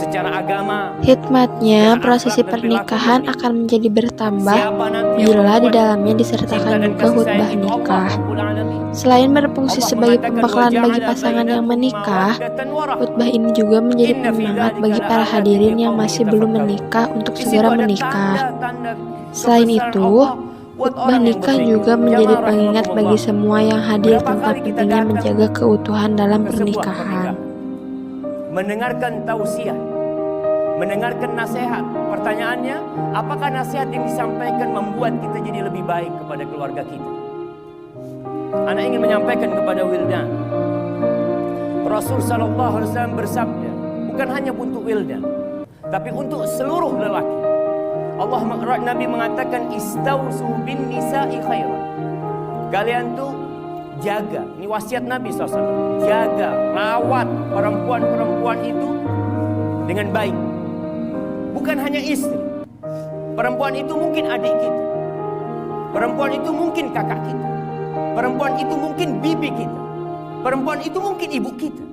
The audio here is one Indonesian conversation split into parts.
secara agama. Hikmatnya, prosesi pernikahan akan menjadi bertambah bila di dalamnya disertakan juga khutbah nikah. Selain berfungsi sebagai pembekalan bagi pasangan yang menikah, khutbah ini juga menjadi penyemangat bagi para hadirin yang masih belum menikah untuk segera menikah. Selain itu, khutbah nikah juga menjadi pengingat bagi semua yang hadir tentang pentingnya menjaga keutuhan dalam pernikahan. Mendengarkan tausiah, mendengarkan nasihat. Pertanyaannya, apakah nasihat yang disampaikan membuat kita jadi lebih baik kepada keluarga kita? Anak ingin menyampaikan kepada wildan, Rasul sallallahu alaihi wasallam bersabda, bukan hanya untuk wildan, tapi untuk seluruh lelaki. Nabi mengatakan, istausu bin nisa'i khairan. Kalian tuh jaga, ini wasiat Nabi SAW, jaga, rawat perempuan-perempuan itu dengan baik. Bukan hanya istri. Perempuan itu mungkin adik kita, perempuan itu mungkin kakak kita, perempuan itu mungkin bibi kita, perempuan itu mungkin ibu kita.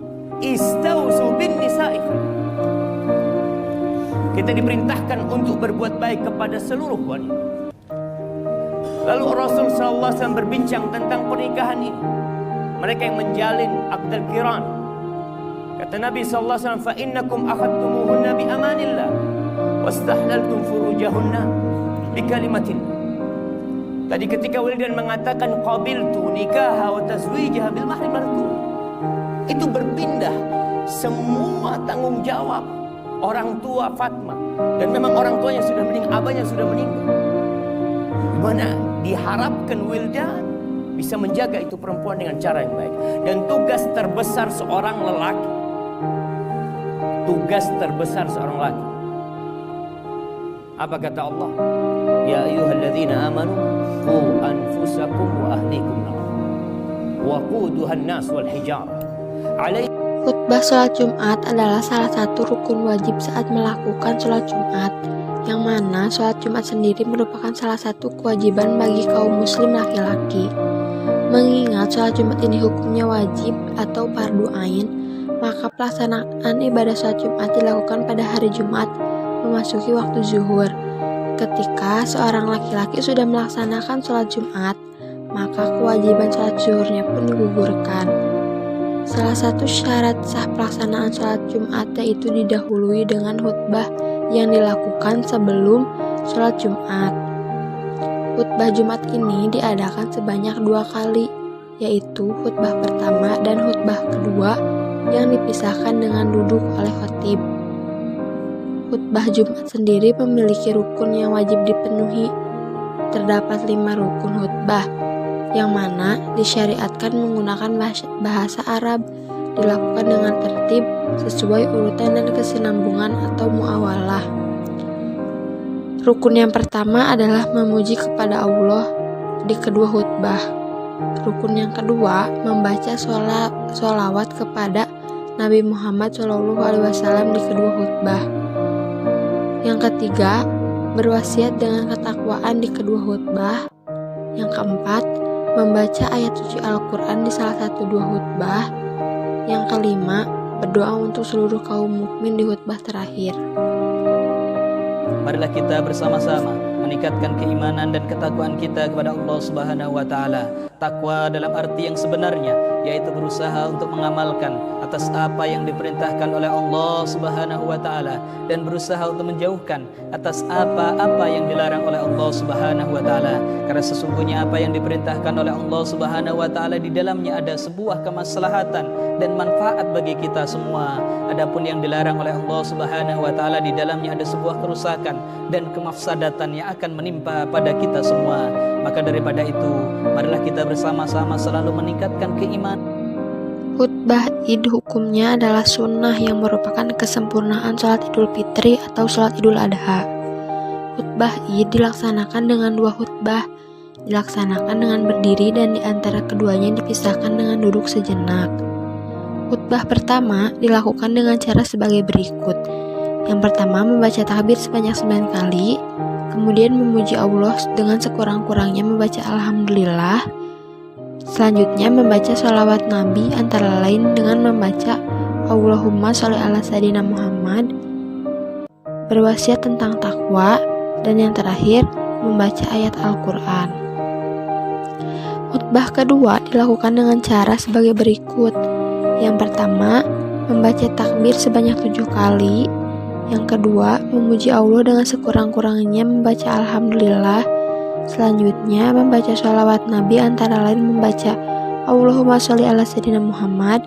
Istausu bin nisa'i khairan. Kita diperintahkan untuk berbuat baik kepada seluruh wanita. Lalu Rasul SAW berbincang tentang pernikahan ini. Mereka yang menjalin akdul qiran. Kata Nabi SAW, فَإِنَّكُمْ أَخَذْتُمُوهُنَّ بِأَمَانِ اللَّهِ وَاسْتَحْلَلْتُمْ فُرُوجَهُنَّ بِكَلِمَةِ اللَّهِ. Tadi ketika Wildan mengatakan qabiltu nikaha wa tazwijaha bil mahri marku, itu berpindah semua tanggung jawab orang tua Fatma, dan memang orang tuanya sudah meninggal, abahnya sudah meninggal. Di mana diharapkan Wildan bisa menjaga itu perempuan dengan cara yang baik. Dan tugas terbesar seorang lelaki, tugas terbesar seorang lelaki, apa kata Allah? Ya ayyuhalladzina amanu qu anfusakum wa ahlikum nar wa quduhan nas wal hijarah. Khutbah sholat Jumat adalah salah satu rukun wajib saat melakukan sholat Jumat, yang mana sholat Jumat sendiri merupakan salah satu kewajiban bagi kaum muslim laki-laki. Mengingat sholat Jumat ini hukumnya wajib atau fardu ain, maka pelaksanaan ibadah sholat Jumat dilakukan pada hari Jumat memasuki waktu zuhur. Ketika seorang laki-laki sudah melaksanakan sholat Jumat, maka kewajiban sholat zuhurnya pun digugurkan. Salah satu syarat sah pelaksanaan sholat Jumat yaitu didahului dengan khutbah yang dilakukan sebelum sholat Jumat. Khutbah Jumat ini diadakan sebanyak 2 kali, yaitu khutbah pertama dan khutbah kedua yang dipisahkan dengan duduk oleh khatib. Khutbah Jumat sendiri memiliki rukun yang wajib dipenuhi. Terdapat 5 rukun khutbah, yang mana disyariatkan menggunakan bahasa Arab, dilakukan dengan tertib sesuai urutan dan kesinambungan atau muawalah. Rukun yang pertama adalah memuji kepada Allah di kedua khutbah. Rukun yang kedua membaca sholawat kepada Nabi Muhammad SAW di kedua khutbah. Yang ketiga, berwasiat dengan ketakwaan di kedua khutbah. Yang keempat, membaca ayat suci Al-Quran di salah satu 2 khutbah. Yang kelima, berdoa untuk seluruh kaum mukmin di khutbah terakhir. Marilah kita bersama-sama meningkatkan keimanan dan ketakwaan kita kepada Allah Subhanahu wa taala. Takwa dalam arti yang sebenarnya, yaitu berusaha untuk mengamalkan atas apa yang diperintahkan oleh Allah Subhanahu wa taala dan berusaha untuk menjauhkan atas apa-apa yang dilarang oleh Allah Subhanahu wa taala. Karena sesungguhnya apa yang diperintahkan oleh Allah Subhanahu wa taala di dalamnya ada sebuah kemaslahatan dan manfaat bagi kita semua. Adapun yang dilarang oleh Allah Subhanahu wa taala di dalamnya ada sebuah kerusakan dan kemafsadatan yang akan menimpa pada kita semua. Maka daripada itu, marilah kita bersama-sama selalu meningkatkan keimanan. Khutbah Id hukumnya adalah sunnah yang merupakan kesempurnaan sholat Idul Fitri atau sholat Idul Adha. Khutbah Id dilaksanakan dengan 2 khutbah, dilaksanakan dengan berdiri dan di antara keduanya dipisahkan dengan duduk sejenak. Khutbah pertama dilakukan dengan cara sebagai berikut. Yang pertama, membaca takbir sebanyak 9 kali, kemudian memuji Allah dengan sekurang-kurangnya membaca Alhamdulillah. Selanjutnya membaca sholawat Nabi antara lain dengan membaca Allahumma sholli ala sayyidina Muhammad berwasiat tentang takwa, dan yang terakhir, membaca ayat Al-Quran. Khutbah kedua dilakukan dengan cara sebagai berikut. Yang pertama, membaca takbir sebanyak 7 kali. Yang kedua, memuji Allah dengan sekurang-kurangnya membaca Alhamdulillah. Selanjutnya, membaca sholawat Nabi antara lain membaca Allahumma sholli ala sayyidina Muhammad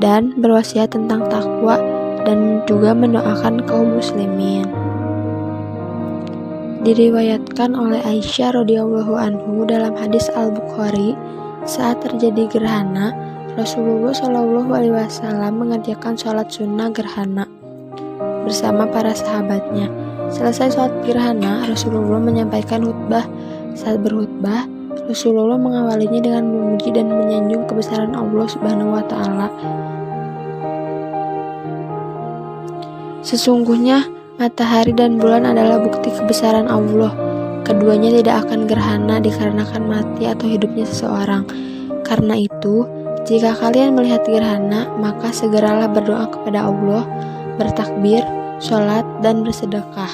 dan berwasiat tentang takwa dan juga mendoakan kaum muslimin. Diriwayatkan oleh Aisyah radhiyallahu anhu dalam hadis Al-Bukhari, saat terjadi gerhana, Rasulullah Shallallahu alaihi wasallam mengerjakan sholat sunnah gerhana bersama para sahabatnya. Selesai sholat gerhana, Rasulullah menyampaikan khutbah. Saat berkhutbah, Rasulullah mengawalinya dengan memuji dan menyanjung kebesaran Allah Subhanahu wa Ta'ala. Sesungguhnya matahari dan bulan adalah bukti kebesaran Allah. Keduanya tidak akan gerhana dikarenakan mati atau hidupnya seseorang. Karena itu, jika kalian melihat gerhana, maka segeralah berdoa kepada Allah, bertakbir, sholat, dan bersedekah.